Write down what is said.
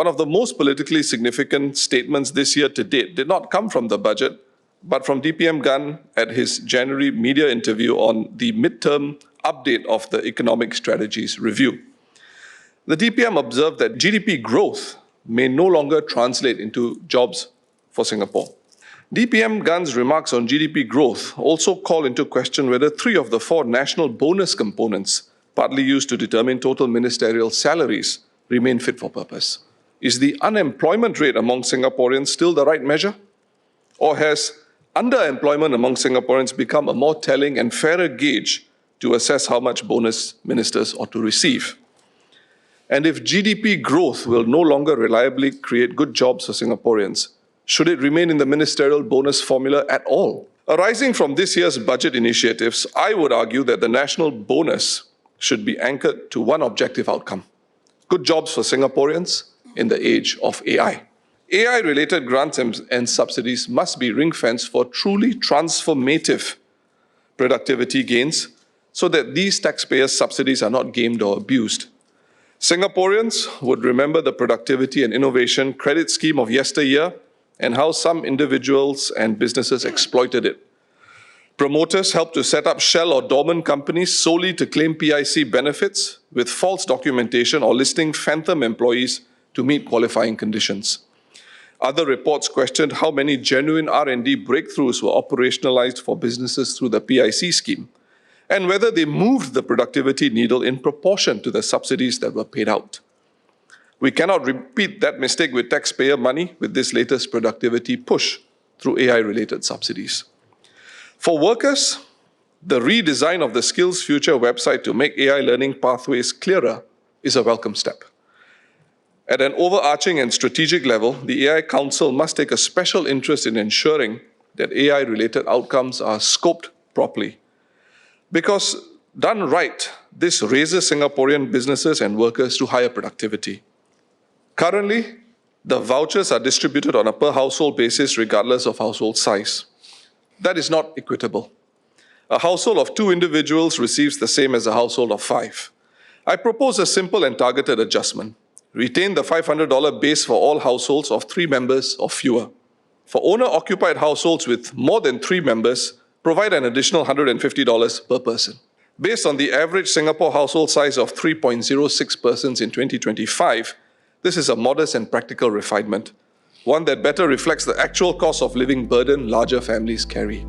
one of the most politically significant statements this year to date did not come from the budget, but from DPM Gunn at his January media interview on the midterm update of the Economic Strategies Review. The DPM observed that GDP growth may no longer translate into jobs for Singapore. DPM Gunn's remarks on GDP growth also call into question whether 3 of the 4 national bonus components, partly used to determine total ministerial salaries, remain fit for purpose. Is the unemployment rate among Singaporeans still the right measure? Or has underemployment among Singaporeans become a more telling and fairer gauge to assess how much bonus ministers ought to receive? And if GDP growth will no longer reliably create good jobs for Singaporeans, should it remain in the ministerial bonus formula at all? Arising from this year's budget initiatives, I would argue that the national bonus should be anchored to one objective outcome: good jobs for Singaporeans in the age of AI. AI-related grants and subsidies must be ring-fenced for truly transformative productivity gains so that these taxpayers' subsidies are not gamed or abused. Singaporeans would remember the productivity and innovation credit scheme of yesteryear and how some individuals and businesses exploited it. Promoters helped to set up shell or dormant companies solely to claim PIC benefits with false documentation or listing phantom employees to meet qualifying conditions. Other reports questioned how many genuine R&D breakthroughs were operationalized for businesses through the PIC scheme, and whether they moved the productivity needle in proportion to the subsidies that were paid out. We cannot repeat that mistake with taxpayer money with this latest productivity push through AI-related subsidies. For workers, the redesign of the Skills Future website to make AI learning pathways clearer is a welcome step. At an overarching and strategic level, the AI Council must take a special interest in ensuring that AI-related outcomes are scoped properly. Because done right, this raises Singaporean businesses and workers to higher productivity. Currently, the vouchers are distributed on a per-household basis regardless of household size. That is not equitable. A household of 2 individuals receives the same as a household of 5. I propose a simple and targeted adjustment. Retain the $500 base for all households of 3 members or fewer. For owner-occupied households with more than 3 members, provide an additional $150 per person. Based on the average Singapore household size of 3.06 persons in 2025, this is a modest and practical refinement, one that better reflects the actual cost of living burden larger families carry.